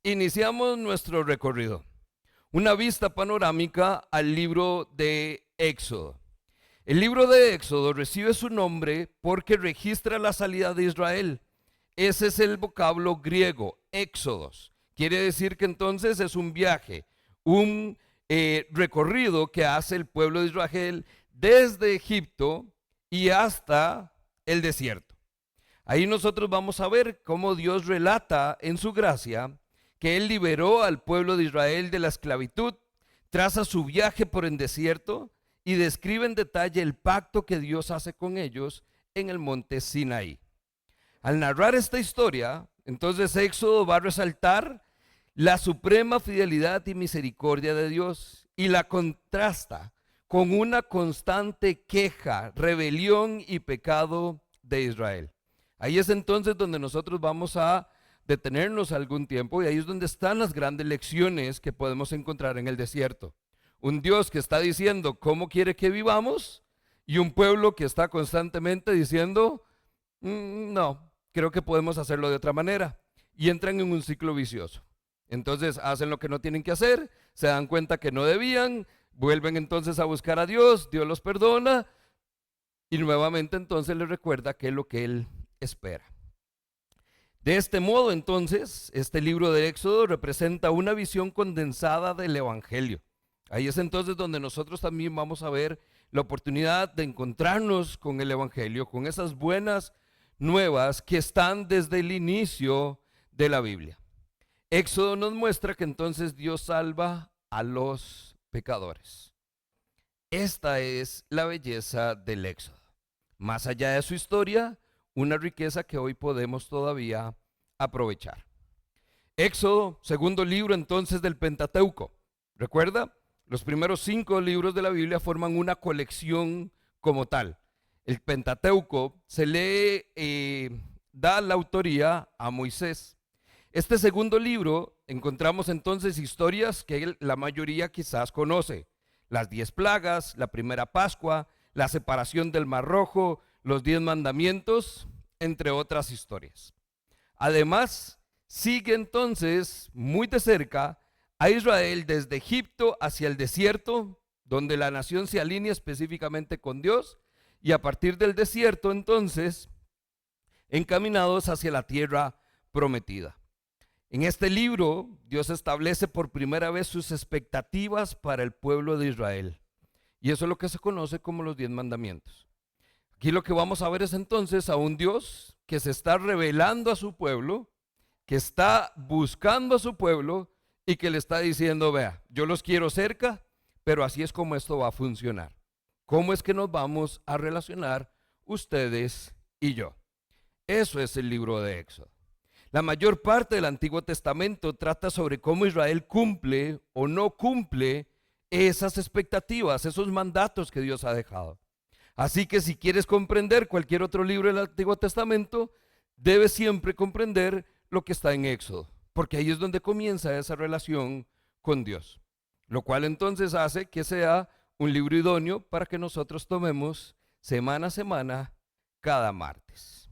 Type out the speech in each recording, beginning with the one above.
Iniciamos nuestro recorrido, una vista panorámica al libro de Éxodo. El libro de Éxodo recibe su nombre porque registra la salida de Israel. Ese es el vocablo griego, éxodos. Quiere decir que entonces es un viaje, un recorrido que hace el pueblo de Israel desde Egipto y hasta el desierto. Ahí nosotros vamos a ver cómo Dios relata en su gracia que Él liberó al pueblo de Israel de la esclavitud, traza su viaje por el desierto y describe en detalle el pacto que Dios hace con ellos en el monte Sinaí. Al narrar esta historia, entonces Éxodo va a resaltar la suprema fidelidad y misericordia de Dios y la contrasta con una constante queja, rebelión y pecado de Israel. Ahí es entonces donde nosotros vamos a detenernos algún tiempo y ahí es donde están las grandes lecciones que podemos encontrar en el desierto. Un Dios que está diciendo cómo quiere que vivamos y un pueblo que está constantemente diciendo, no, creo que podemos hacerlo de otra manera. Y entran en un ciclo vicioso. Entonces hacen lo que no tienen que hacer, se dan cuenta que no debían, vuelven entonces a buscar a Dios, Dios los perdona y nuevamente entonces les recuerda qué es lo que Él espera. De este modo, entonces, este libro de Éxodo representa una visión condensada del Evangelio. Ahí es entonces donde nosotros también vamos a ver la oportunidad de encontrarnos con el Evangelio, con esas buenas nuevas que están desde el inicio de la Biblia. Éxodo nos muestra que entonces Dios salva a los pecadores. Esta es la belleza del Éxodo. Más allá de su historia, una riqueza que hoy podemos todavía aprovechar. Éxodo, segundo libro entonces del Pentateuco. ¿Recuerda? Los primeros 5 libros de la Biblia forman una colección como tal. El Pentateuco se le da la autoría a Moisés. Este segundo libro encontramos entonces historias que la mayoría quizás conoce. Las 10 plagas, la primera Pascua, la separación del Mar Rojo, los 10 mandamientos, entre otras historias. Además, sigue entonces muy de cerca a Israel desde Egipto hacia el desierto, donde la nación se alinea específicamente con Dios, y a partir del desierto entonces, encaminados hacia la tierra prometida. En este libro, Dios establece por primera vez sus expectativas para el pueblo de Israel. Y eso es lo que se conoce como los 10 mandamientos. Aquí lo que vamos a ver es entonces a un Dios que se está revelando a su pueblo, que está buscando a su pueblo y que le está diciendo, vea, yo los quiero cerca, pero así es como esto va a funcionar. ¿Cómo es que nos vamos a relacionar ustedes y yo? Eso es el libro de Éxodo. La mayor parte del Antiguo Testamento trata sobre cómo Israel cumple o no cumple esas expectativas, esos mandatos que Dios ha dejado. Así que si quieres comprender cualquier otro libro del Antiguo Testamento, debes siempre comprender lo que está en Éxodo, porque ahí es donde comienza esa relación con Dios. Lo cual entonces hace que sea un libro idóneo para que nosotros tomemos semana a semana cada martes.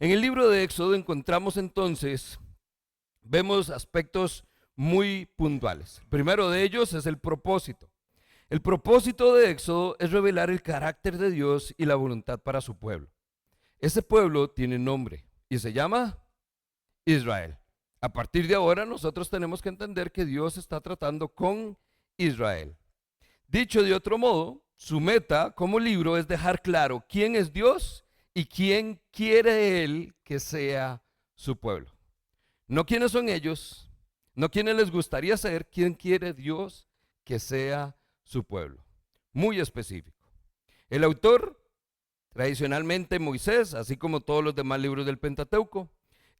En el libro de Éxodo encontramos entonces, vemos aspectos muy puntuales. El primero de ellos es el propósito. El propósito de Éxodo es revelar el carácter de Dios y la voluntad para su pueblo. Ese pueblo tiene nombre y se llama Israel. A partir de ahora nosotros tenemos que entender que Dios está tratando con Israel. Dicho de otro modo, su meta como libro es dejar claro quién es Dios y quién quiere Él que sea su pueblo. No quiénes son ellos, no quiénes les gustaría ser, quién quiere Dios que sea su pueblo. Muy específico. El autor, tradicionalmente Moisés, así como todos los demás libros del Pentateuco.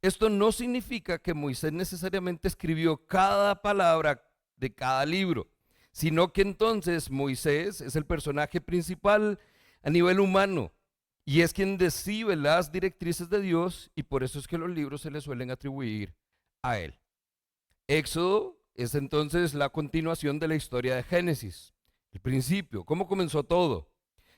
Esto no significa que Moisés necesariamente escribió cada palabra de cada libro, sino que entonces Moisés es el personaje principal a nivel humano y es quien recibe las directrices de Dios y por eso es que los libros se le suelen atribuir a él. Éxodo es entonces la continuación de la historia de Génesis, el principio, cómo comenzó todo.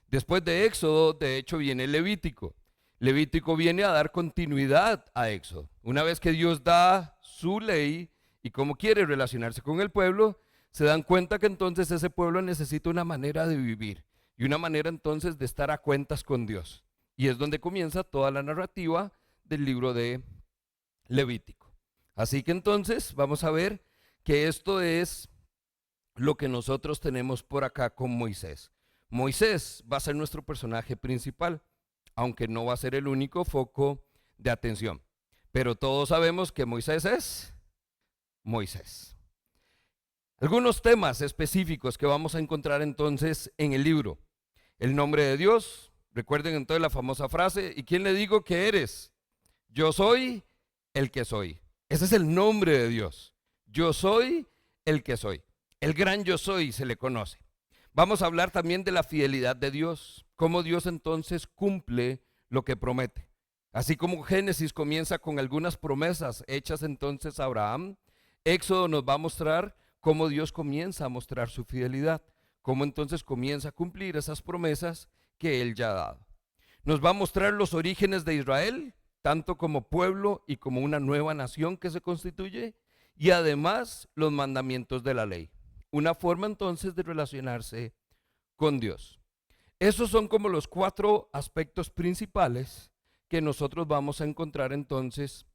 Después de Éxodo, de hecho, viene Levítico. Levítico viene a dar continuidad a Éxodo. Una vez que Dios da su ley y cómo quiere relacionarse con el pueblo, se dan cuenta que entonces ese pueblo necesita una manera de vivir y una manera entonces de estar a cuentas con Dios. Y es donde comienza toda la narrativa del libro de Levítico. Así que entonces vamos a ver que esto es lo que nosotros tenemos por acá con Moisés. Moisés va a ser nuestro personaje principal, aunque no va a ser el único foco de atención. Pero todos sabemos que Moisés es Moisés. Algunos temas específicos que vamos a encontrar entonces en el libro. El nombre de Dios, recuerden entonces la famosa frase, ¿y quién le digo que eres? Yo soy el que soy. Ese es el nombre de Dios. Yo soy el que soy. El gran yo soy se le conoce. Vamos a hablar también de la fidelidad de Dios, cómo Dios entonces cumple lo que promete. Así como Génesis comienza con algunas promesas hechas entonces a Abraham, Éxodo nos va a mostrar cómo Dios comienza a mostrar su fidelidad, cómo entonces comienza a cumplir esas promesas que Él ya ha dado. Nos va a mostrar los orígenes de Israel, tanto como pueblo y como una nueva nación que se constituye, y además los mandamientos de la ley. Una forma entonces de relacionarse con Dios. Esos son como los 4 aspectos principales que nosotros vamos a encontrar entonces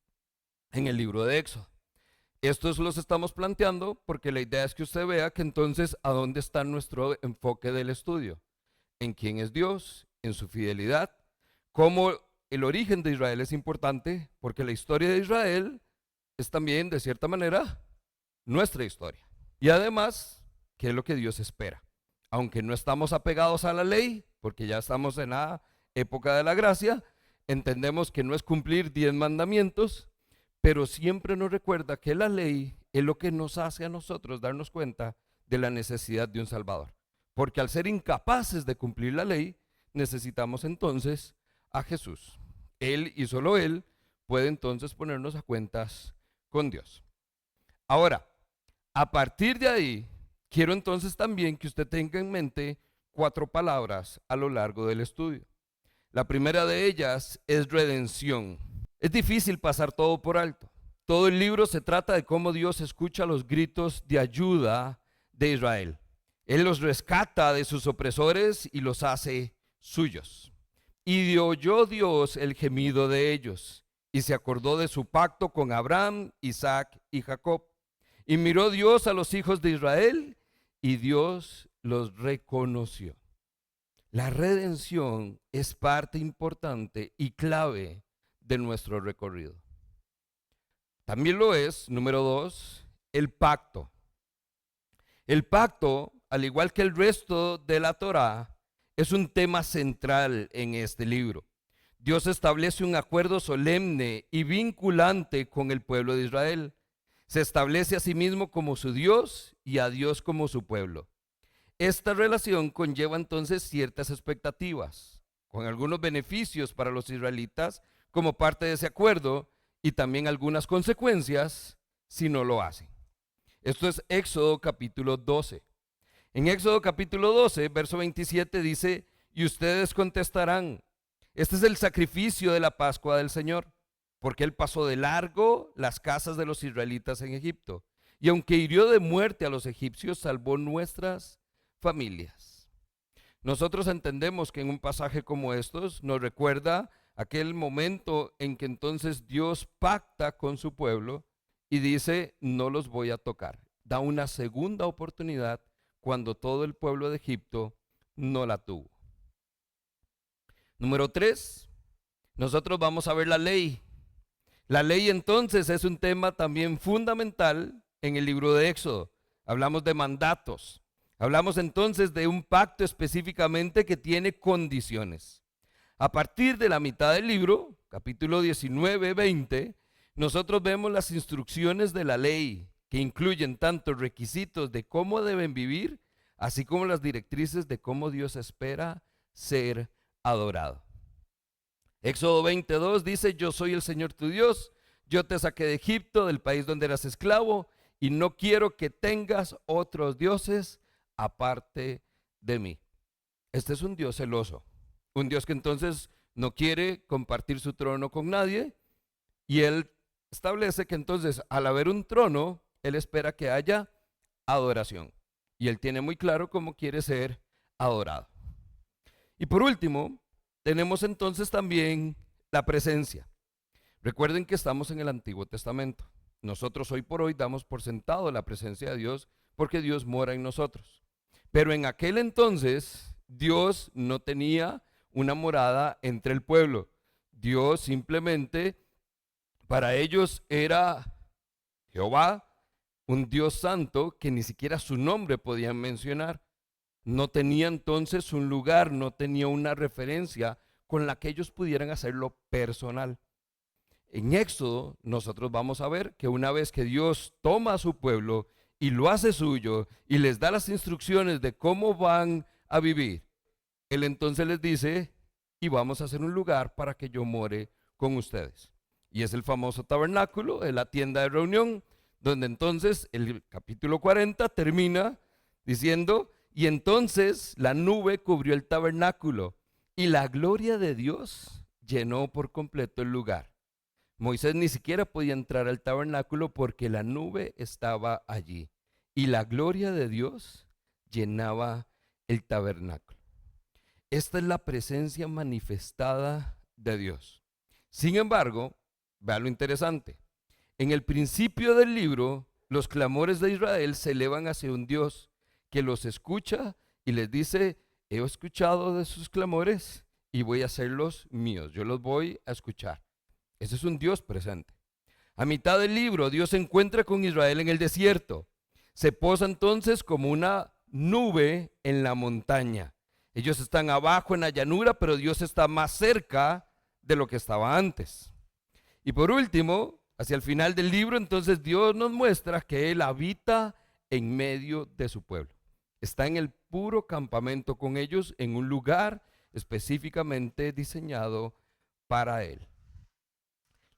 en el libro de Éxodo. Estos los estamos planteando porque la idea es que usted vea que entonces a dónde está nuestro enfoque del estudio. En quién es Dios, en su fidelidad, cómo el origen de Israel es importante, porque la historia de Israel es también, de cierta manera, nuestra historia. Y además, ¿qué es lo que Dios espera? Aunque no estamos apegados a la ley, porque ya estamos en la época de la gracia, entendemos que no es cumplir 10 mandamientos, pero siempre nos recuerda que la ley es lo que nos hace a nosotros darnos cuenta de la necesidad de un Salvador. Porque al ser incapaces de cumplir la ley, necesitamos entonces a Jesús. Él y solo Él puede entonces ponernos a cuentas con Dios. Ahora, a partir de ahí, quiero entonces también que usted tenga en mente 4 palabras a lo largo del estudio. La primera de ellas es redención. Es difícil pasar todo por alto. Todo el libro se trata de cómo Dios escucha los gritos de ayuda de Israel. Él los rescata de sus opresores y los hace suyos. Y oyó Dios el gemido de ellos, y se acordó de su pacto con Abraham, Isaac y Jacob. Y miró Dios a los hijos de Israel, y Dios los reconoció. La redención es parte importante y clave de nuestro recorrido. También lo es, número 2, el pacto. El pacto, al igual que el resto de la Torá, es un tema central en este libro. Dios establece un acuerdo solemne y vinculante con el pueblo de Israel. Se establece a sí mismo como su Dios y a Dios como su pueblo. Esta relación conlleva entonces ciertas expectativas, con algunos beneficios para los israelitas como parte de ese acuerdo y también algunas consecuencias si no lo hacen. Esto es Éxodo capítulo 12. En Éxodo capítulo 12, verso 27 dice, y ustedes contestarán, este es el sacrificio de la Pascua del Señor, porque Él pasó de largo las casas de los israelitas en Egipto, y aunque hirió de muerte a los egipcios, salvó nuestras familias. Nosotros entendemos que en un pasaje como estos nos recuerda aquel momento en que entonces Dios pacta con su pueblo y dice, no los voy a tocar. Da una segunda oportunidad cuando todo el pueblo de Egipto no la tuvo. Número 3, nosotros vamos a ver la ley. La ley entonces es un tema también fundamental en el libro de Éxodo. Hablamos de mandatos. Hablamos entonces de un pacto específicamente que tiene condiciones. A partir de la mitad del libro, capítulo 19, 20, nosotros vemos las instrucciones de la ley, que incluyen tanto requisitos de cómo deben vivir, así como las directrices de cómo Dios espera ser adorado. Éxodo 22 dice, yo soy el Señor tu Dios, yo te saqué de Egipto, del país donde eras esclavo, y no quiero que tengas otros dioses aparte de mí. Este es un Dios celoso, un Dios que entonces no quiere compartir su trono con nadie, y él establece que entonces al haber un trono, él espera que haya adoración. Y él tiene muy claro cómo quiere ser adorado. Y por último, tenemos entonces también la presencia. Recuerden que estamos en el Antiguo Testamento. Nosotros hoy por hoy damos por sentado la presencia de Dios porque Dios mora en nosotros. Pero en aquel entonces Dios no tenía una morada entre el pueblo. Dios simplemente para ellos era Jehová, un Dios santo que ni siquiera su nombre podían mencionar. No tenía entonces un lugar, no tenía una referencia con la que ellos pudieran hacerlo personal. En Éxodo nosotros vamos a ver que una vez que Dios toma a su pueblo y lo hace suyo y les da las instrucciones de cómo van a vivir, Él entonces les dice, y vamos a hacer un lugar para que yo more con ustedes. Y es el famoso tabernáculo, es la tienda de reunión, donde entonces el capítulo 40 termina diciendo, y entonces la nube cubrió el tabernáculo y la gloria de Dios llenó por completo el lugar. Moisés ni siquiera podía entrar al tabernáculo porque la nube estaba allí y la gloria de Dios llenaba el tabernáculo. Esta es la presencia manifestada de Dios. Sin embargo, vea lo interesante. En el principio del libro, los clamores de Israel se elevan hacia un Dios que los escucha y les dice, he escuchado de sus clamores y voy a hacerlos míos, yo los voy a escuchar. Ese es un Dios presente. A mitad del libro, Dios se encuentra con Israel en el desierto. Se posa entonces como una nube en la montaña. Ellos están abajo en la llanura, pero Dios está más cerca de lo que estaba antes. Y por último, hacia el final del libro, entonces Dios nos muestra que Él habita en medio de su pueblo. Está en el puro campamento con ellos, en un lugar específicamente diseñado para Él.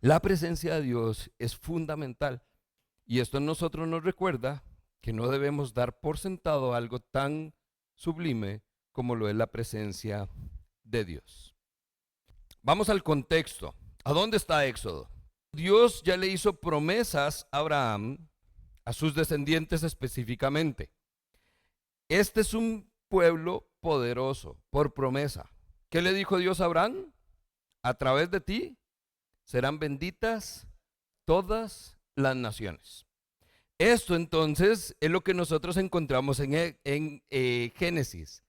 La presencia de Dios es fundamental y esto a nosotros nos recuerda que no debemos dar por sentado algo tan sublime como lo es la presencia de Dios. Vamos al contexto. ¿A dónde está Éxodo? Dios ya le hizo promesas a Abraham, a sus descendientes específicamente. Este es un pueblo poderoso por promesa. ¿Qué le dijo Dios a Abraham? A través de ti serán benditas todas las naciones. Esto entonces es lo que nosotros encontramos en Génesis.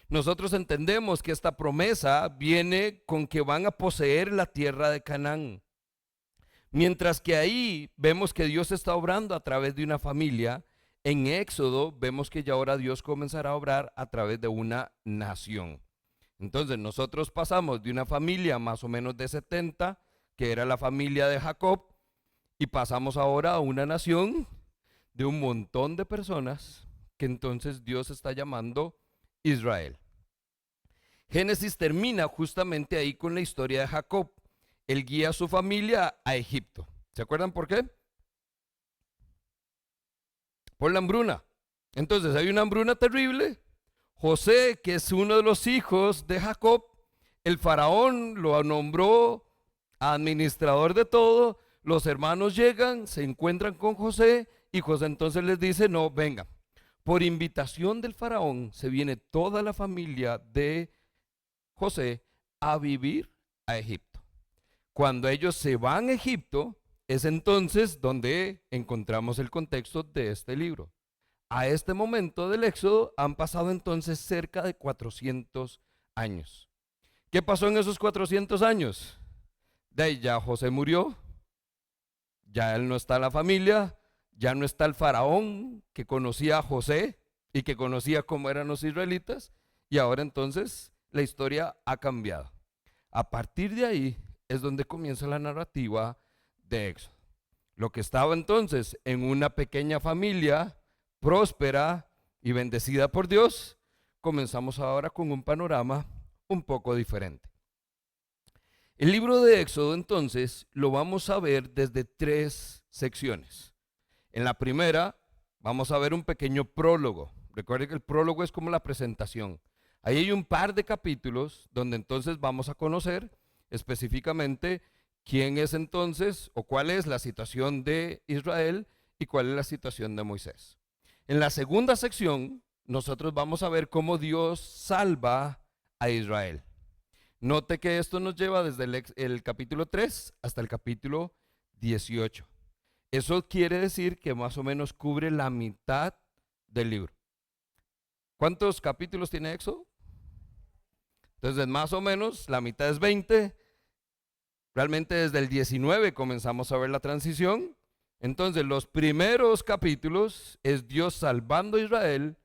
Nosotros entendemos que esta promesa viene con que van a poseer la tierra de Canaán. Mientras que ahí vemos que Dios está obrando a través de una familia, en Éxodo vemos que ya ahora Dios comenzará a obrar a través de una nación. Entonces nosotros pasamos de una familia más o menos de 70, que era la familia de Jacob, y pasamos ahora a una nación de un montón de personas que entonces Dios está llamando Israel. Génesis termina justamente ahí con la historia de Jacob. Él guía a su familia a Egipto. ¿Se acuerdan por qué? Por la hambruna. Entonces hay una hambruna terrible. José, que es uno de los hijos de Jacob, el faraón lo nombró administrador de todo. Los hermanos llegan, se encuentran con José y José entonces les dice, no, venga. Por invitación del faraón se viene toda la familia de José a vivir a Egipto. Cuando ellos se van a Egipto, es entonces donde encontramos el contexto de este libro. A este momento del Éxodo han pasado entonces cerca de 400 años. ¿Qué pasó en esos 400 años? De ahí ya José murió, ya él no está en la familia, ya no está el faraón que conocía a José y que conocía cómo eran los israelitas, y ahora entonces la historia ha cambiado. A partir de ahí es donde comienza la narrativa de Éxodo. Lo que estaba entonces en una pequeña familia próspera y bendecida por Dios, comenzamos ahora con un panorama un poco diferente. El libro de Éxodo entonces lo vamos a ver desde 3 secciones. En la primera vamos a ver un pequeño prólogo. Recuerden que el prólogo es como la presentación. Ahí hay un par de capítulos donde entonces vamos a conocer específicamente quién es entonces o cuál es la situación de Israel y cuál es la situación de Moisés. En la segunda sección, nosotros vamos a ver cómo Dios salva a Israel. Note que esto nos lleva desde el capítulo 3 hasta el capítulo 18. Eso quiere decir que más o menos cubre la mitad del libro. ¿Cuántos capítulos tiene Éxodo? Entonces, más o menos, la mitad es 20. Realmente desde el 19 comenzamos a ver la transición. Entonces, los primeros capítulos es Dios salvando a Israel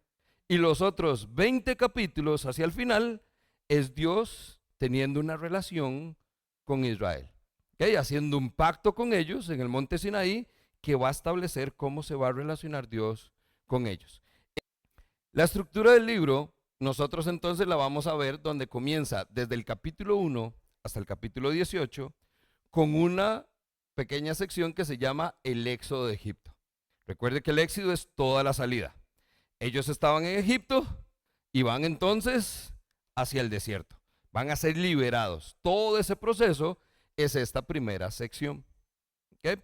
y los otros 20 capítulos hacia el final es Dios teniendo una relación con Israel. ¿Okay? Haciendo un pacto con ellos en el monte Sinaí que va a establecer cómo se va a relacionar Dios con ellos. La estructura del libro, nosotros entonces la vamos a ver donde comienza desde el capítulo 1 hasta el capítulo 18 con una pequeña sección que se llama el Éxodo de Egipto. Recuerde que el éxodo es toda la salida. Ellos estaban en Egipto y van entonces hacia el desierto. Van a ser liberados. Todo ese proceso es esta primera sección. ¿Okay?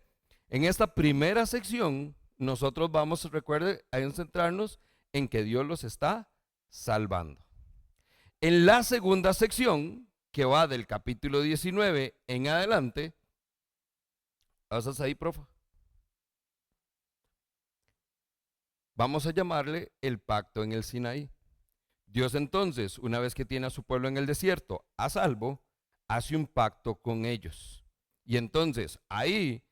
En esta primera sección, nosotros vamos, recuerde, a centrarnos en que Dios los está salvando. En la segunda sección, que va del capítulo 19 en adelante, ¿pasas ahí, profe? Vamos a llamarle el pacto en el Sinaí. Dios entonces, una vez que tiene a su pueblo en el desierto a salvo, hace un pacto con ellos. Y entonces, ahí,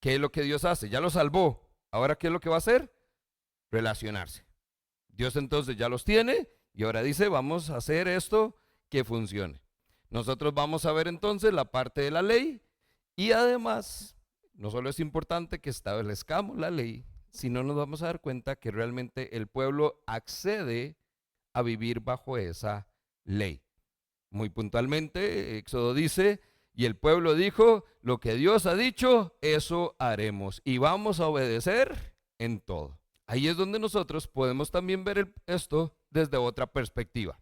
¿qué es lo que Dios hace? Ya los salvó. Ahora, ¿qué es lo que va a hacer? Relacionarse. Dios entonces ya los tiene y ahora dice, vamos a hacer esto que funcione. Nosotros vamos a ver entonces la parte de la ley y además, no solo es importante que establezcamos la ley, sino nos vamos a dar cuenta que realmente el pueblo accede a vivir bajo esa ley. Muy puntualmente, Éxodo dice, y el pueblo dijo, lo que Dios ha dicho, eso haremos y vamos a obedecer en todo. Ahí es donde nosotros podemos también ver esto desde otra perspectiva.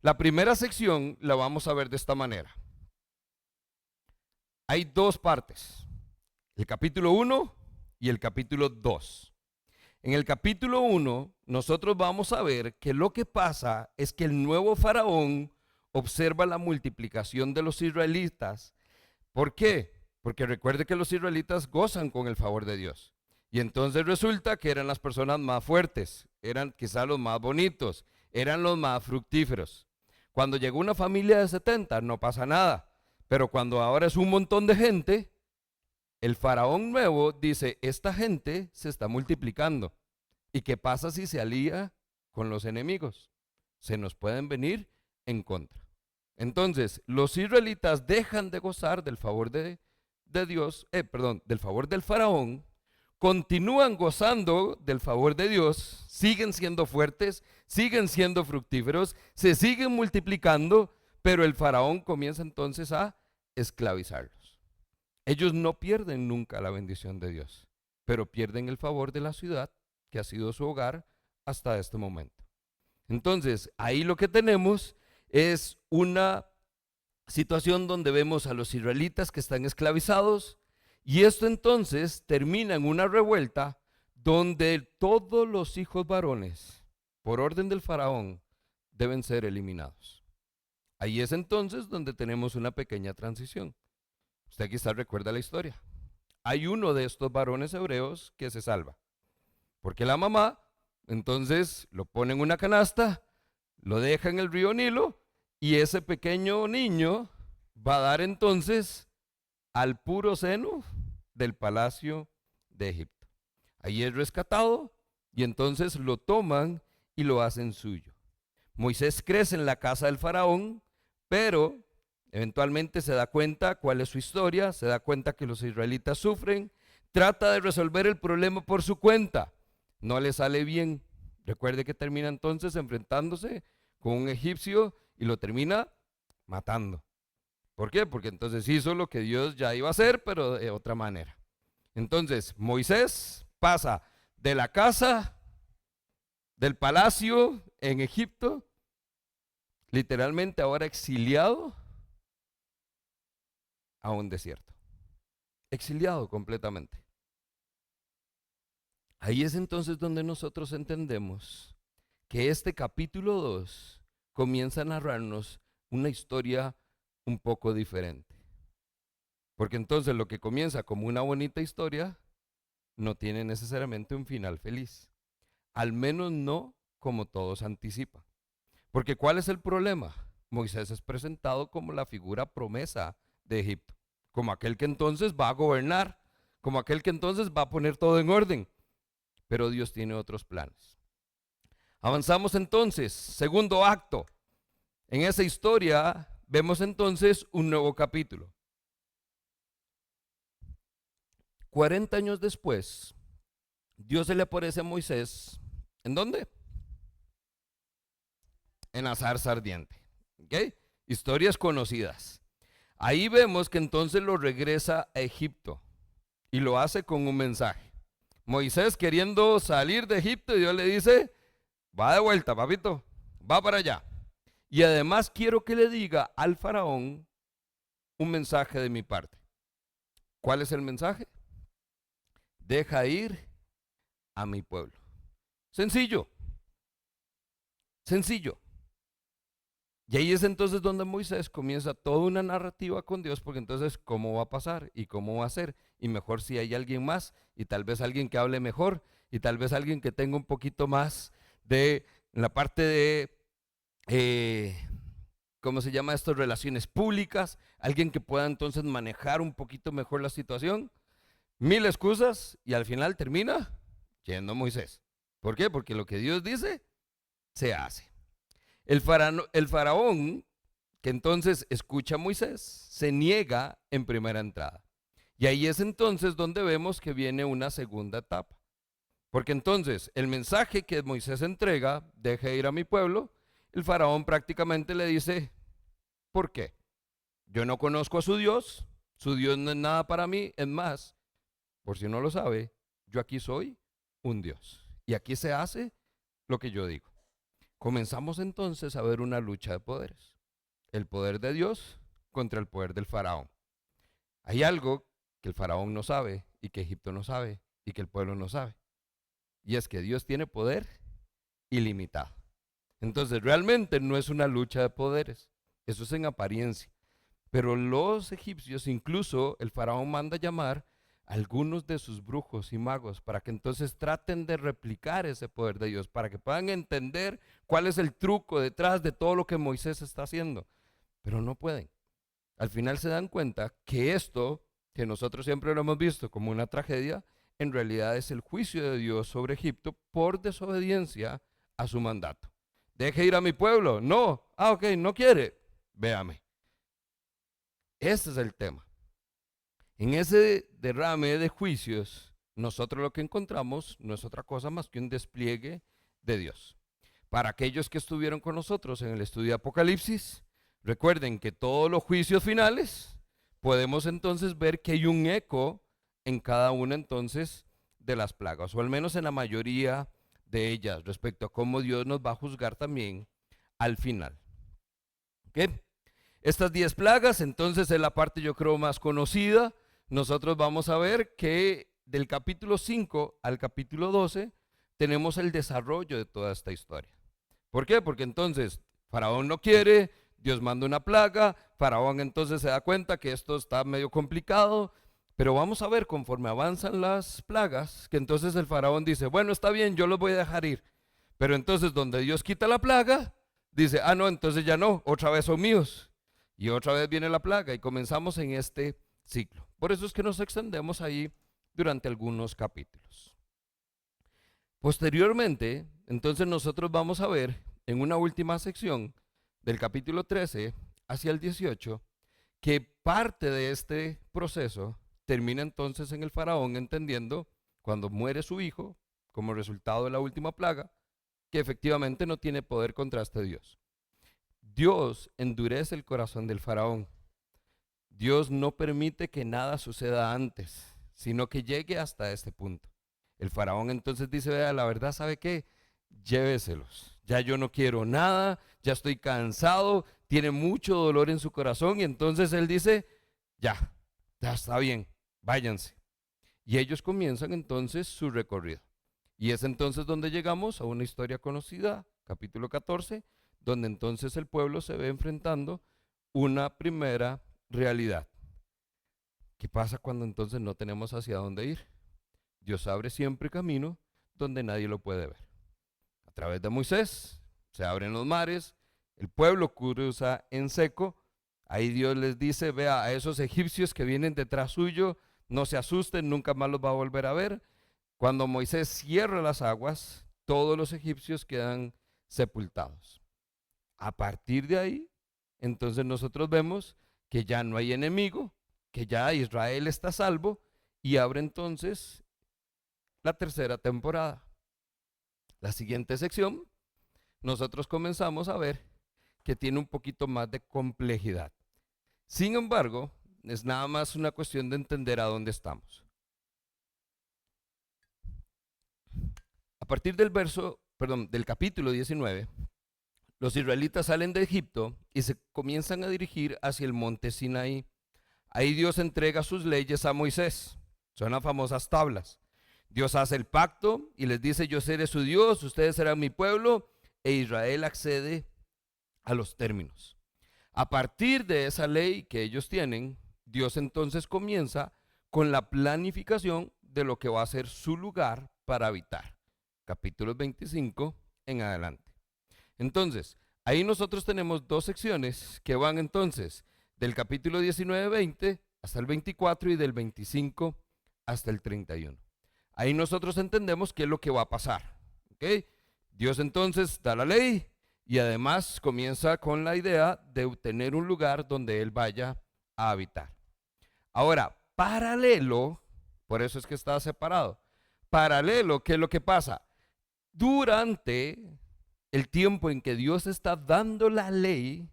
La primera sección la vamos a ver de esta manera. Hay dos partes, el capítulo 1 y el capítulo 2. En el capítulo 1 nosotros vamos a ver que lo que pasa es que el nuevo faraón observa la multiplicación de los israelitas. ¿Por qué? Porque recuerde que los israelitas gozan con el favor de Dios. Y entonces resulta que eran las personas más fuertes, eran quizás los más bonitos, eran los más fructíferos. Cuando llegó una familia de 70 no pasa nada, pero cuando ahora es un montón de gente, el faraón nuevo dice, esta gente se está multiplicando. ¿Y qué pasa si se alía con los enemigos? Se nos pueden venir en contra. Entonces, los israelitas dejan de gozar del favor de Dios, del favor del faraón, continúan gozando del favor de Dios, siguen siendo fuertes, siguen siendo fructíferos, se siguen multiplicando, pero el faraón comienza entonces a esclavizarlos. Ellos no pierden nunca la bendición de Dios, pero pierden el favor de la ciudad que ha sido su hogar hasta este momento. Entonces, ahí lo que tenemos es una situación donde vemos a los israelitas que están esclavizados y esto entonces termina en una revuelta donde todos los hijos varones, por orden del faraón, deben ser eliminados. Ahí es entonces donde tenemos una pequeña transición. Usted quizás recuerda la historia. Hay uno de estos varones hebreos que se salva, porque la mamá entonces lo pone en una canasta, lo deja en el río Nilo y ese pequeño niño va a dar entonces al puro seno del palacio de Egipto. Ahí es rescatado y entonces lo toman y lo hacen suyo. Moisés crece en la casa del faraón, pero eventualmente se da cuenta cuál es su historia, se da cuenta que los israelitas sufren, trata de resolver el problema por su cuenta, no le sale bien. Recuerde que termina entonces enfrentándose con un egipcio y lo termina matando. ¿Por qué? Porque entonces hizo lo que Dios ya iba a hacer, pero de otra manera. Entonces, Moisés pasa de la casa, del palacio en Egipto, literalmente ahora exiliado, a un desierto, exiliado completamente. Ahí es entonces donde nosotros entendemos que este capítulo 2 comienza a narrarnos una historia un poco diferente. Porque entonces lo que comienza como una bonita historia no tiene necesariamente un final feliz. Al menos no como todos anticipan. Porque ¿cuál es el problema? Moisés es presentado como la figura promesa de Egipto, como aquel que entonces va a gobernar, como aquel que entonces va a poner todo en orden. Pero Dios tiene otros planes. Avanzamos entonces, segundo acto. En esa historia vemos entonces un nuevo capítulo. 40 años después, Dios se le aparece a Moisés. ¿En dónde? En la zarza ardiente. ¿Okay? Historias conocidas. Ahí vemos que entonces lo regresa a Egipto y lo hace con un mensaje. Moisés queriendo salir de Egipto y Dios le dice, va de vuelta, papito, va para allá. Y además quiero que le diga al faraón un mensaje de mi parte. ¿Cuál es el mensaje? Deja ir a mi pueblo. Sencillo, sencillo. Y ahí es entonces donde Moisés comienza toda una narrativa con Dios, porque entonces cómo va a pasar y cómo va a ser, y mejor si hay alguien más, y tal vez alguien que hable mejor, y tal vez alguien que tenga un poquito más de la parte de, ¿cómo se llama esto? Relaciones públicas, alguien que pueda entonces manejar un poquito mejor la situación. Mil excusas, y al final termina yendo Moisés. ¿Por qué? Porque lo que Dios dice, se hace. El faraón, que entonces escucha a Moisés, se niega en primera entrada. Y ahí es entonces donde vemos que viene una segunda etapa. Porque entonces el mensaje que Moisés entrega, deje ir a mi pueblo, el faraón prácticamente le dice, ¿por qué? Yo no conozco a su Dios no es nada para mí, es más, por si no lo sabe, yo aquí soy un Dios. Y aquí se hace lo que yo digo. Comenzamos entonces a ver una lucha de poderes. El poder de Dios contra el poder del faraón. Hay algo que el faraón no sabe y que Egipto no sabe y que el pueblo no sabe. Y es que Dios tiene poder ilimitado. Entonces realmente no es una lucha de poderes. Eso es en apariencia. Pero los egipcios, incluso el faraón manda llamar a algunos de sus brujos y magos para que entonces traten de replicar ese poder de Dios, para que puedan entender cuál es el truco detrás de todo lo que Moisés está haciendo. Pero no pueden. Al final se dan cuenta que esto, que nosotros siempre lo hemos visto como una tragedia, en realidad es el juicio de Dios sobre Egipto por desobediencia a su mandato. Deje ir a mi pueblo. No. Ok, no quiere. Véame. Ese es el tema. En ese derrame de juicios, nosotros lo que encontramos no es otra cosa más que un despliegue de Dios. Para aquellos que estuvieron con nosotros en el estudio de Apocalipsis, recuerden que todos los juicios finales, podemos entonces ver que hay un eco en cada una entonces de las plagas, o al menos en la mayoría de ellas, respecto a cómo Dios nos va a juzgar también al final. ¿Ok? Estas 10 plagas, entonces, es la parte yo creo más conocida. Nosotros vamos a ver que del capítulo 5 al capítulo 12 tenemos el desarrollo de toda esta historia. ¿Por qué? Porque entonces Faraón no quiere, Dios manda una plaga, Faraón entonces se da cuenta que esto está medio complicado, pero vamos a ver conforme avanzan las plagas, que entonces el Faraón dice, bueno, está bien, yo los voy a dejar ir. Pero entonces donde Dios quita la plaga, dice, ah, no, entonces ya no, otra vez son míos. Y otra vez viene la plaga y comenzamos en este ciclo. Por eso es que nos extendemos ahí durante algunos capítulos. Posteriormente, entonces nosotros vamos a ver en una última sección del capítulo 13 hacia el 18 que parte de este proceso termina entonces en el faraón entendiendo cuando muere su hijo como resultado de la última plaga que efectivamente no tiene poder contra este Dios. Dios endurece el corazón del faraón. Dios no permite que nada suceda antes, sino que llegue hasta este punto. El faraón entonces dice, vea, la verdad, ¿sabe qué? Lléveselos. Ya yo no quiero nada, ya estoy cansado, tiene mucho dolor en su corazón y entonces él dice, ya está bien, váyanse. Y ellos comienzan entonces su recorrido. Y es entonces donde llegamos a una historia conocida, capítulo 14, donde entonces el pueblo se ve enfrentando una primera realidad. ¿Qué pasa cuando entonces no tenemos hacia dónde ir? Dios abre siempre camino donde nadie lo puede ver. A través de Moisés se abren los mares, el pueblo cruza en seco. Ahí Dios les dice, vea, a esos egipcios que vienen detrás suyo, no se asusten, nunca más los va a volver a ver. Cuando Moisés cierra las aguas, todos los egipcios quedan sepultados. A partir de ahí, entonces nosotros vemos que ya no hay enemigo, que ya Israel está a salvo, y abre entonces la tercera temporada. La siguiente sección, nosotros comenzamos a ver que tiene un poquito más de complejidad. Sin embargo, es nada más una cuestión de entender a dónde estamos. A partir del capítulo 19, los israelitas salen de Egipto y se comienzan a dirigir hacia el monte Sinaí. Ahí Dios entrega sus leyes a Moisés. Son las famosas tablas. Dios hace el pacto y les dice, yo seré su Dios, ustedes serán mi pueblo, e Israel accede a los términos. A partir de esa ley que ellos tienen, Dios entonces comienza con la planificación de lo que va a ser su lugar para habitar. Capítulos 25 en adelante. Entonces, ahí nosotros tenemos dos secciones que van entonces del capítulo 19-20 hasta el 24 y del 25 hasta el 31. Ahí nosotros entendemos qué es lo que va a pasar. ¿Okay? Dios entonces da la ley y además comienza con la idea de tener un lugar donde Él vaya a habitar. Ahora, paralelo, por eso es que está separado. Paralelo, ¿qué es lo que pasa? Durante el tiempo en que Dios está dando la ley,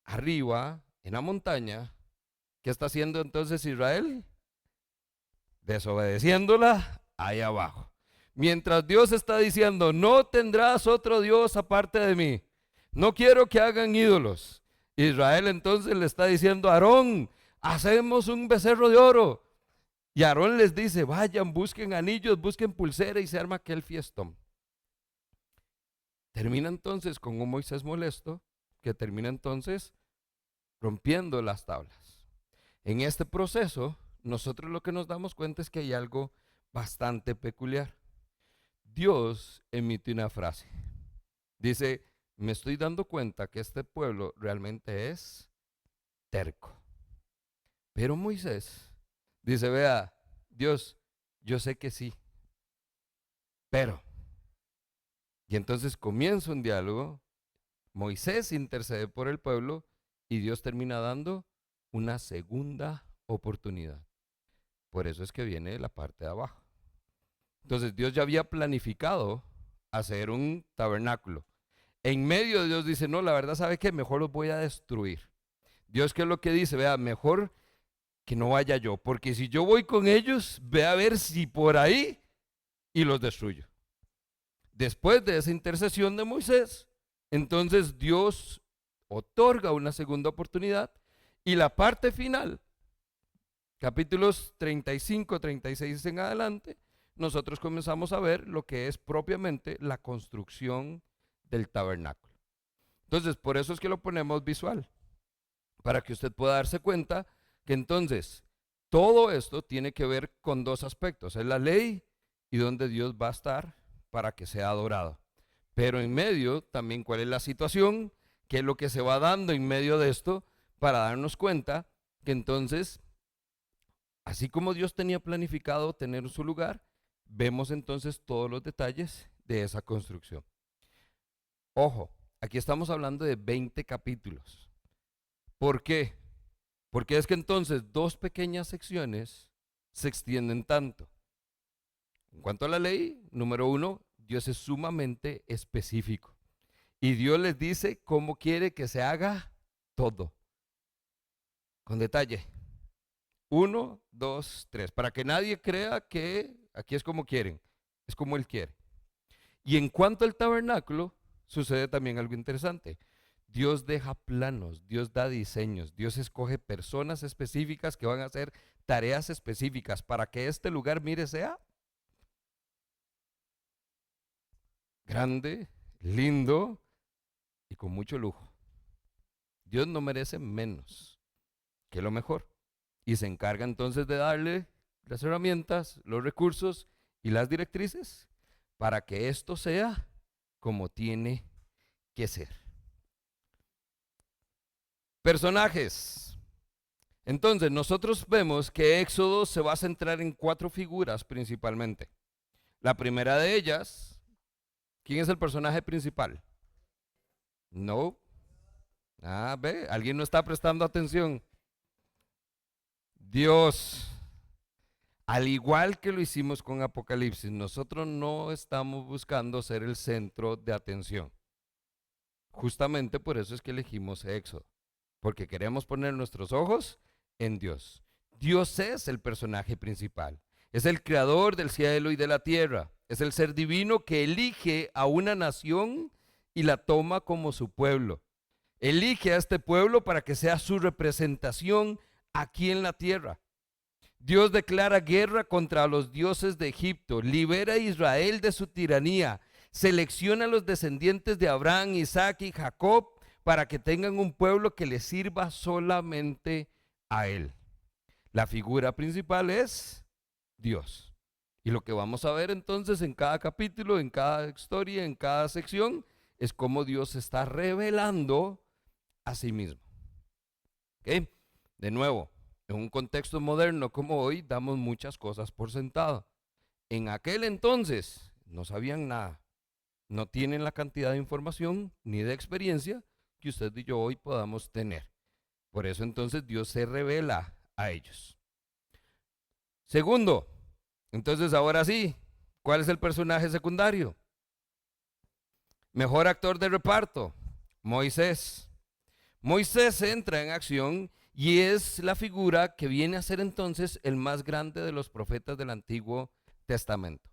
arriba, en la montaña, ¿qué está haciendo entonces Israel? Desobedeciéndola ahí abajo. Mientras Dios está diciendo, no tendrás otro Dios aparte de mí, no quiero que hagan ídolos. Israel entonces le está diciendo a Aarón, hacemos un becerro de oro. Y Aarón les dice, vayan, busquen anillos, busquen pulsera y se arma aquel fiestón. Termina entonces con un Moisés molesto, que termina entonces rompiendo las tablas. En este proceso, nosotros lo que nos damos cuenta es que hay algo bastante peculiar. Dios emite una frase. Dice, me estoy dando cuenta que este pueblo realmente es terco. Pero Moisés dice, vea, Dios, yo sé que sí, pero. Y entonces comienza un diálogo, Moisés intercede por el pueblo y Dios termina dando una segunda oportunidad. Por eso es que viene la parte de abajo. Entonces Dios ya había planificado hacer un tabernáculo. En medio de Dios dice, no, la verdad, ¿sabe qué? Mejor los voy a destruir. Dios, ¿qué es lo que dice? Vea, mejor que no vaya yo, porque si yo voy con ellos, ve a ver si por ahí y los destruyo. Después de esa intercesión de Moisés, entonces Dios otorga una segunda oportunidad y la parte final, capítulos 35, 36 en adelante, nosotros comenzamos a ver lo que es propiamente la construcción del tabernáculo. Entonces, por eso es que lo ponemos visual, para que usted pueda darse cuenta que entonces todo esto tiene que ver con dos aspectos, es la ley y donde Dios va a estar para que sea adorado. Pero en medio también cuál es la situación, qué es lo que se va dando en medio de esto, para darnos cuenta que entonces, así como Dios tenía planificado tener su lugar, vemos entonces todos los detalles de esa construcción. Ojo, aquí estamos hablando de 20 capítulos. ¿Por qué? Porque es que entonces dos pequeñas secciones se extienden tanto. En cuanto a la ley, número 1, Dios es sumamente específico. Y Dios les dice cómo quiere que se haga todo. Con detalle. 1, 2, 3. Para que nadie crea que aquí es como quieren. Es como Él quiere. Y en cuanto al tabernáculo, sucede también algo interesante. Dios deja planos, Dios da diseños, Dios escoge personas específicas que van a hacer tareas específicas para que este lugar, mire, sea grande, lindo y con mucho lujo. Dios no merece menos que lo mejor. Y se encarga entonces de darle las herramientas, los recursos y las directrices para que esto sea como tiene que ser. Personajes. Entonces, nosotros vemos que Éxodo se va a centrar en 4 figuras principalmente. La primera de ellas, ¿quién es el personaje principal? No. Ah, ve, alguien no está prestando atención. Dios. Al igual que lo hicimos con Apocalipsis, nosotros no estamos buscando ser el centro de atención. Justamente por eso es que elegimos Éxodo, porque queremos poner nuestros ojos en Dios. Dios es el personaje principal, es el creador del cielo y de la tierra, es el ser divino que elige a una nación y la toma como su pueblo. Elige a este pueblo para que sea su representación aquí en la tierra. Dios declara guerra contra los dioses de Egipto, libera a Israel de su tiranía, selecciona a los descendientes de Abraham, Isaac y Jacob para que tengan un pueblo que les sirva solamente a Él. La figura principal es Dios. Y lo que vamos a ver entonces en cada capítulo, en cada historia, en cada sección, es cómo Dios se está revelando a sí mismo. ¿Ok? De nuevo, en un contexto moderno como hoy, damos muchas cosas por sentado. En aquel entonces no sabían nada. No tienen la cantidad de información ni de experiencia que usted y yo hoy podamos tener. Por eso entonces Dios se revela a ellos. Segundo, entonces ahora sí, ¿cuál es el personaje secundario? Mejor actor de reparto, Moisés. Moisés entra en acción y es la figura que viene a ser entonces el más grande de los profetas del Antiguo Testamento.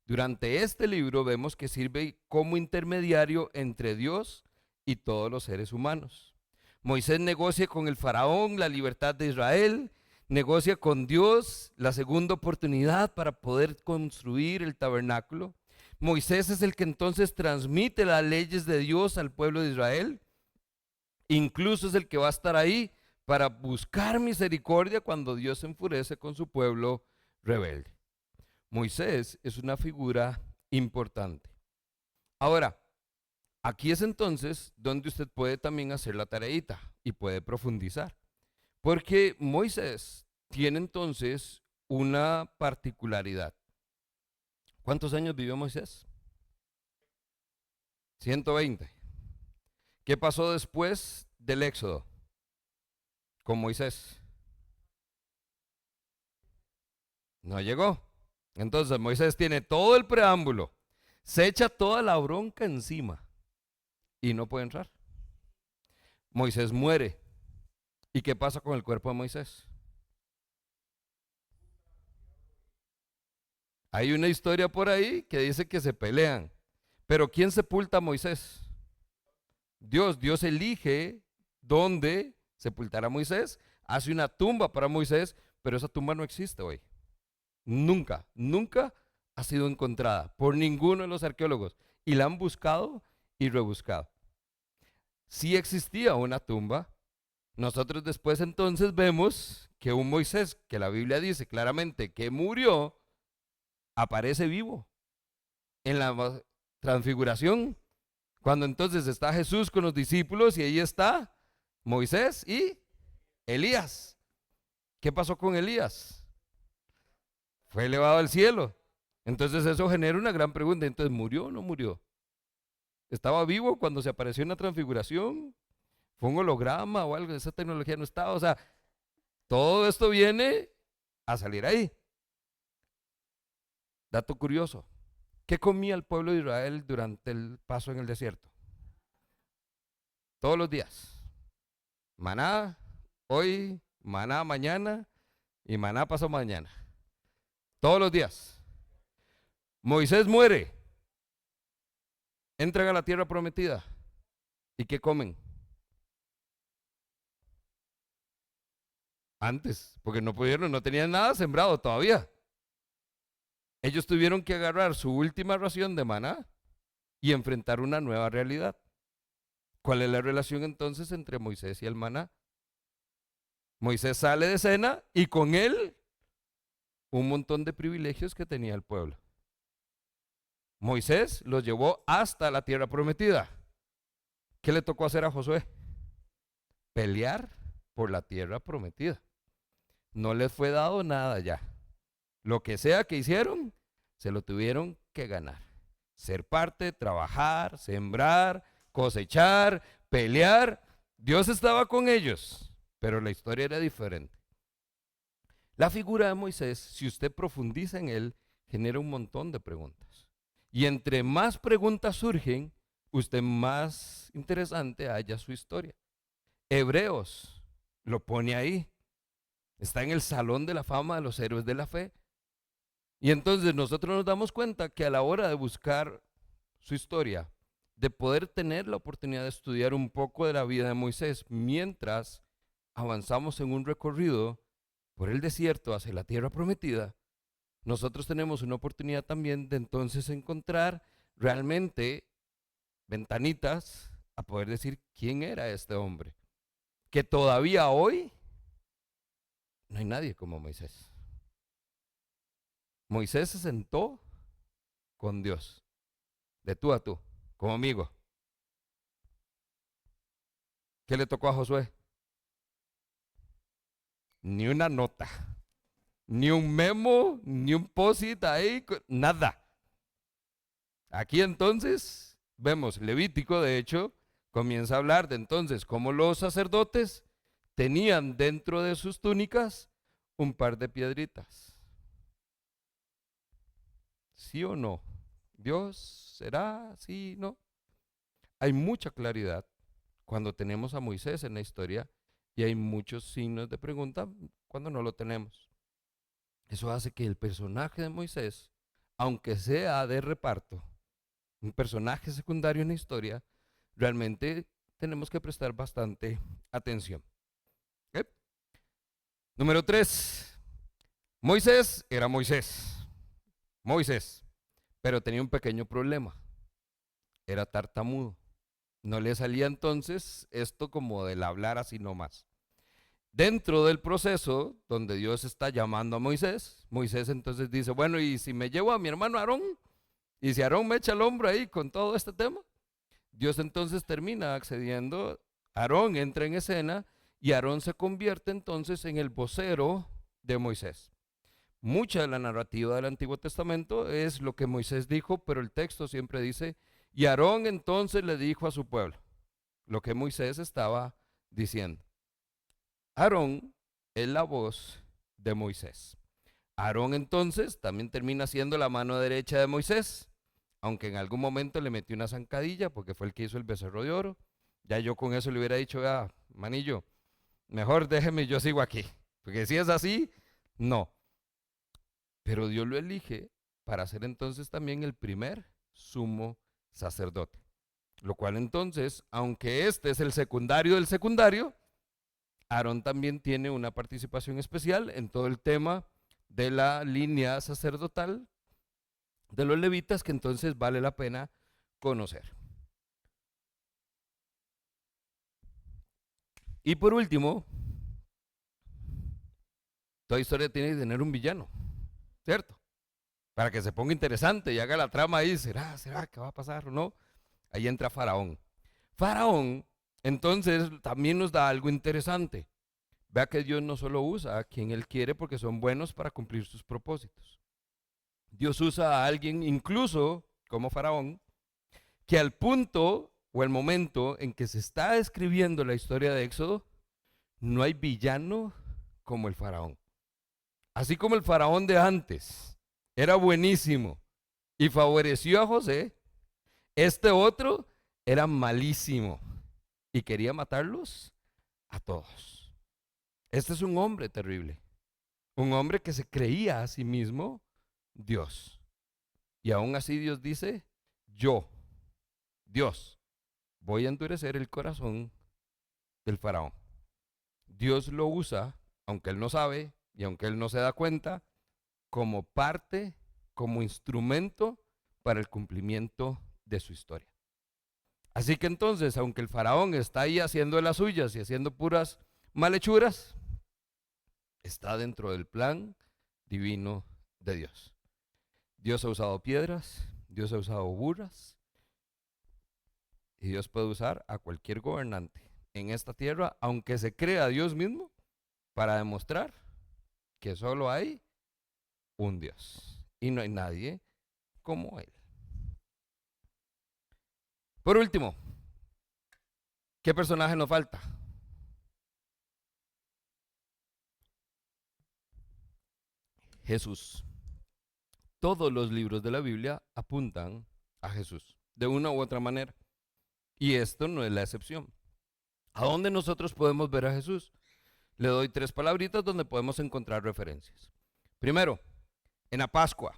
Durante este libro vemos que sirve como intermediario entre Dios y todos los seres humanos. Moisés negocia con el faraón la libertad de Israel, negocia con Dios la segunda oportunidad para poder construir el tabernáculo. Moisés es el que entonces transmite las leyes de Dios al pueblo de Israel. Incluso es el que va a estar ahí para buscar misericordia cuando Dios se enfurece con su pueblo rebelde. Moisés es una figura importante. Ahora, aquí es entonces donde usted puede también hacer la tareita y puede profundizar. Porque Moisés tiene entonces una particularidad. ¿Cuántos años vivió Moisés? 120. ¿Qué pasó después del Éxodo con Moisés? No llegó. Entonces Moisés tiene todo el preámbulo, se echa toda la bronca encima y no puede entrar. Moisés muere. ¿Y qué pasa con el cuerpo de Moisés? Hay una historia por ahí que dice que se pelean. Pero ¿quién sepulta a Moisés? Dios. Dios elige dónde sepultar a Moisés, hace una tumba para Moisés, pero esa tumba no existe hoy. Nunca, nunca ha sido encontrada por ninguno de los arqueólogos y la han buscado y rebuscado. Sí existía una tumba. Nosotros después entonces vemos que un Moisés, que la Biblia dice claramente que murió, aparece vivo en la transfiguración, cuando entonces está Jesús con los discípulos y ahí está Moisés y Elías. ¿Qué pasó con Elías? Fue elevado al cielo. Entonces eso genera una gran pregunta. Entonces, ¿murió o no murió? ¿Estaba vivo cuando se apareció en la transfiguración? ¿Fue un holograma o algo? Esa tecnología no estaba. O sea, todo esto viene a salir ahí. Dato curioso. ¿Qué comía el pueblo de Israel durante el paso en el desierto? Todos los días. Maná hoy, maná mañana y maná pasado mañana. Todos los días. Moisés muere. Entran a la tierra prometida. ¿Y qué comen? Antes, porque no pudieron, no tenían nada sembrado todavía. Ellos tuvieron que agarrar su última ración de maná y enfrentar una nueva realidad. ¿Cuál es la relación entonces entre Moisés y el maná? Moisés sale de escena y con él un montón de privilegios que tenía el pueblo. Moisés los llevó hasta la tierra prometida. ¿Qué le tocó hacer a Josué? Pelear por la tierra prometida. No les fue dado nada ya. Lo que sea que hicieron, se lo tuvieron que ganar. Ser parte, trabajar, sembrar, cosechar, pelear. Dios estaba con ellos, pero la historia era diferente. La figura de Moisés, si usted profundiza en él, genera un montón de preguntas. Y entre más preguntas surgen, usted más interesante halla su historia. Hebreos lo pone ahí. Está en el salón de la fama de los héroes de la fe. Y entonces nosotros nos damos cuenta que a la hora de buscar su historia, de poder tener la oportunidad de estudiar un poco de la vida de Moisés, mientras avanzamos en un recorrido por el desierto hacia la tierra prometida, nosotros tenemos una oportunidad también de entonces encontrar realmente ventanitas a poder decir quién era este hombre, que todavía hoy no hay nadie como Moisés. Moisés se sentó con Dios, de tú a tú, como amigo. ¿Qué le tocó a Josué? Ni una nota, ni un memo, ni un post-it ahí, nada. Aquí entonces vemos Levítico, de hecho, comienza a hablar de entonces cómo los sacerdotes tenían dentro de sus túnicas un par de piedritas. ¿Sí o no? ¿Dios será? ¿Sí? ¿No? Hay mucha claridad cuando tenemos a Moisés en la historia y hay muchos signos de pregunta cuando no lo tenemos. Eso hace que el personaje de Moisés, aunque sea de reparto, un personaje secundario en la historia, realmente tenemos que prestar bastante atención. ¿Okay? Número 3. Moisés era Moisés. Moisés, pero tenía un pequeño problema. Era tartamudo. No le salía entonces esto como del hablar así nomás. Dentro del proceso donde Dios está llamando a Moisés, Moisés entonces dice, bueno, ¿y si me llevo a mi hermano Aarón? Y si Aarón me echa el hombro ahí con todo este tema, Dios entonces termina accediendo, Aarón entra en escena y Aarón se convierte entonces en el vocero de Moisés. Mucha de la narrativa del Antiguo Testamento es lo que Moisés dijo, pero el texto siempre dice, y Aarón entonces le dijo a su pueblo lo que Moisés estaba diciendo. Aarón es la voz de Moisés. Aarón entonces también termina siendo la mano derecha de Moisés, aunque en algún momento le metió una zancadilla porque fue el que hizo el becerro de oro. Ya yo con eso le hubiera dicho, manillo, mejor déjeme, yo sigo aquí, porque si es así, no. Pero Dios lo elige para ser entonces también el primer sumo sacerdote. Lo cual entonces, aunque este es el secundario del secundario, Aarón también tiene una participación especial en todo el tema de la línea sacerdotal de los levitas que entonces vale la pena conocer. Y por último, toda historia tiene que tener un villano, ¿cierto? Para que se ponga interesante y haga la trama ahí, ¿será que va a pasar o no? Ahí entra Faraón. Faraón, entonces, también nos da algo interesante. Vea que Dios no solo usa a quien Él quiere porque son buenos para cumplir sus propósitos. Dios usa a alguien, incluso como Faraón, que al punto o el momento en que se está escribiendo la historia de Éxodo, no hay villano como el Faraón. Así como el Faraón de antes era buenísimo y favoreció a José, este otro era malísimo y quería matarlos a todos. Este es un hombre terrible, un hombre que se creía a sí mismo Dios. Y aún así Dios dice, yo, Dios, voy a endurecer el corazón del faraón. Dios lo usa aunque él no sabe y aunque él no se da cuenta, como parte, como instrumento para el cumplimiento de su historia. Así que entonces, aunque el faraón está ahí haciendo las suyas y haciendo puras malhechuras, está dentro del plan divino de Dios. Dios ha usado piedras, Dios ha usado burras, y Dios puede usar a cualquier gobernante en esta tierra, aunque se crea Dios mismo, para demostrar que solo hay un Dios y no hay nadie como Él. Por último, ¿qué personaje nos falta? Jesús. Todos los libros de la Biblia apuntan a Jesús, de una u otra manera. Y esto no es la excepción. ¿A dónde nosotros podemos ver a Jesús? Le doy 3 palabritas donde podemos encontrar referencias. Primero, en la Pascua,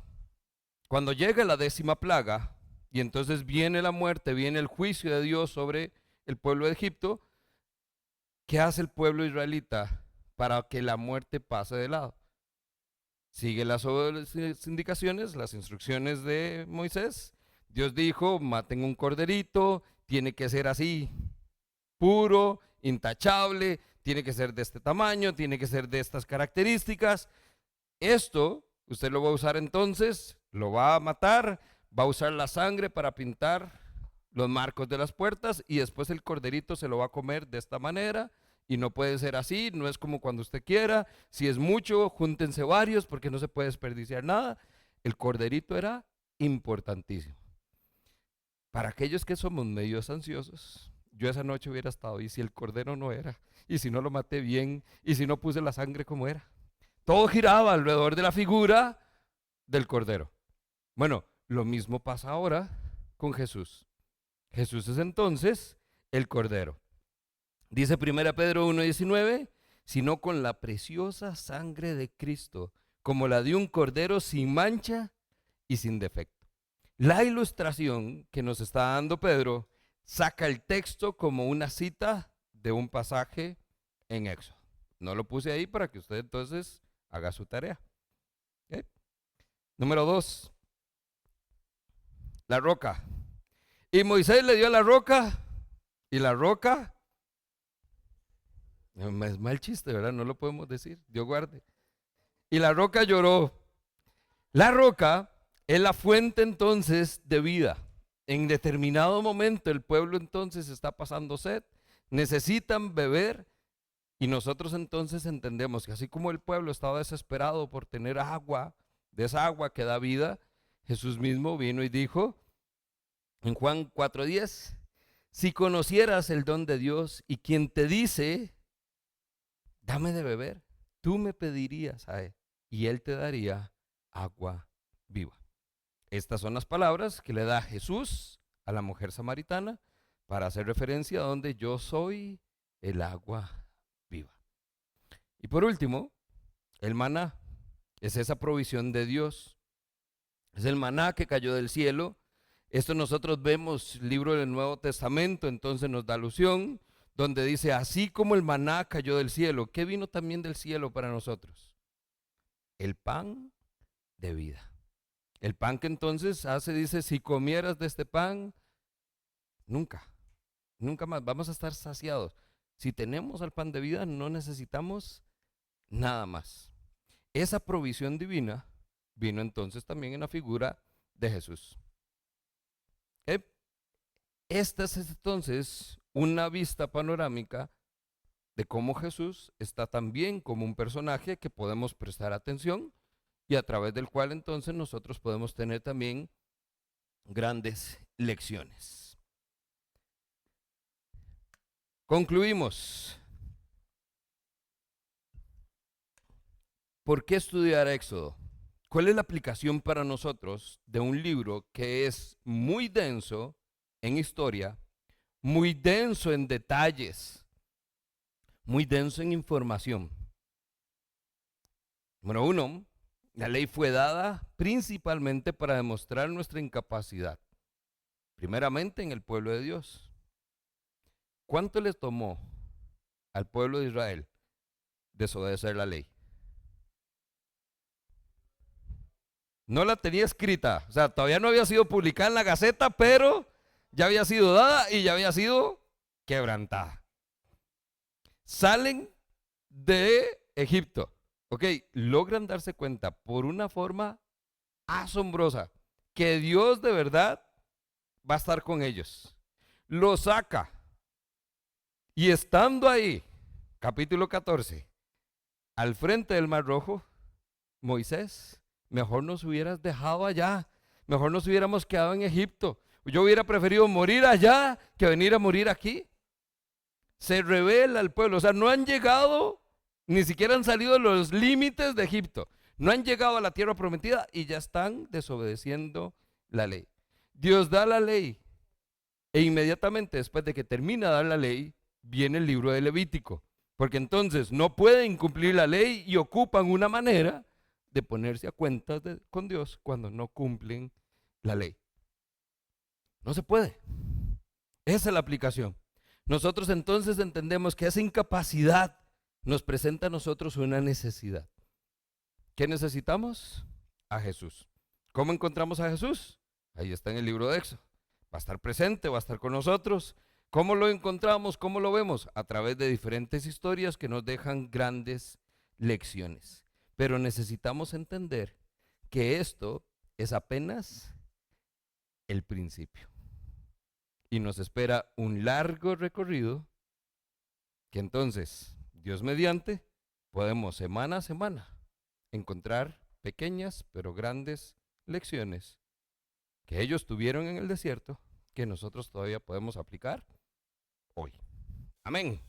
cuando llega la 10ª plaga, y entonces viene la muerte, viene el juicio de Dios sobre el pueblo de Egipto, ¿qué hace el pueblo israelita para que la muerte pase de lado? Sigue las indicaciones, las instrucciones de Moisés. Dios dijo, maten un corderito, tiene que ser así, puro, intachable, tiene que ser de este tamaño, tiene que ser de estas características. Esto usted lo va a usar entonces, lo va a matar, va a usar la sangre para pintar los marcos de las puertas y después el corderito se lo va a comer de esta manera. Y no puede ser así, no es como cuando usted quiera. Si es mucho, júntense varios porque no se puede desperdiciar nada. El corderito era importantísimo. Para aquellos que somos medios ansiosos, yo esa noche hubiera estado, y si el cordero no era, y si no lo maté bien, y si no puse la sangre como era. Todo giraba alrededor de la figura del cordero. Bueno, lo mismo pasa ahora con Jesús. Jesús es entonces el cordero. Dice 1 Pedro 1:19, sino con la preciosa sangre de Cristo, como la de un cordero sin mancha y sin defecto. La ilustración que nos está dando Pedro saca el texto como una cita de un pasaje en Éxodo. No lo puse ahí para que usted entonces haga su tarea. ¿Okay? Número 2, la roca. Y Moisés le dio la roca, y la roca, es mal chiste, ¿verdad? No lo podemos decir, Dios guarde. Y la roca lloró. La roca es la fuente entonces de vida. En determinado momento el pueblo entonces está pasando sed, necesitan beber y nosotros entonces entendemos que así como el pueblo estaba desesperado por tener agua, de esa agua que da vida, Jesús mismo vino y dijo en Juan 4:10, si conocieras el don de Dios y quien te dice, dame de beber, tú me pedirías a Él y Él te daría agua viva. Estas son las palabras que le da Jesús a la mujer samaritana para hacer referencia a donde yo soy el agua viva. Y por último, el maná es esa provisión de Dios. Es el maná que cayó del cielo. Esto nosotros vemos, libro del Nuevo Testamento, entonces nos da alusión, donde dice, así como el maná cayó del cielo, ¿qué vino también del cielo para nosotros? El pan de vida. El pan que entonces hace, dice, si comieras de este pan, nunca, nunca más, vamos a estar saciados. Si tenemos el pan de vida, no necesitamos nada más. Esa provisión divina vino entonces también en la figura de Jesús. Esta es entonces una vista panorámica de cómo Jesús está también como un personaje que podemos prestar atención y a través del cual entonces nosotros podemos tener también grandes lecciones. Concluimos. ¿Por qué estudiar Éxodo? ¿Cuál es la aplicación para nosotros de un libro que es muy denso en historia, muy denso en detalles, muy denso en información? Número 1, la ley fue dada principalmente para demostrar nuestra incapacidad, primeramente en el pueblo de Dios. ¿Cuánto les tomó al pueblo de Israel desobedecer la ley. No la tenía escrita, o sea, todavía no había sido publicada en la Gaceta, pero ya había sido dada y ya había sido quebrantada. Salen de Egipto, ok, logran darse cuenta por una forma asombrosa que Dios de verdad va a estar con ellos. Lo saca y estando ahí, capítulo 14, al frente del Mar Rojo, Moisés, mejor nos hubieras dejado allá, mejor nos hubiéramos quedado en Egipto. Yo hubiera preferido morir allá que venir a morir aquí. Se revela al pueblo, o sea, no han llegado, ni siquiera han salido de los límites de Egipto, no han llegado a la tierra prometida y ya están desobedeciendo la ley. Dios da la ley e inmediatamente después de que termina de dar la ley, viene el libro de Levítico, porque entonces no pueden cumplir la ley y ocupan una manera de ponerse a cuentas con Dios cuando no cumplen la ley. No se puede. Esa es la aplicación. Nosotros entonces entendemos que esa incapacidad nos presenta a nosotros una necesidad. ¿Qué necesitamos? A Jesús. ¿Cómo encontramos a Jesús? Ahí está en el libro de Éxodo. Va a estar presente, va a estar con nosotros. ¿Cómo lo encontramos? ¿Cómo lo vemos? A través de diferentes historias que nos dejan grandes lecciones. Pero necesitamos entender que esto es apenas el principio. Y nos espera un largo recorrido que entonces, Dios mediante, podemos semana a semana encontrar pequeñas pero grandes lecciones que ellos tuvieron en el desierto que nosotros todavía podemos aplicar hoy. Amén.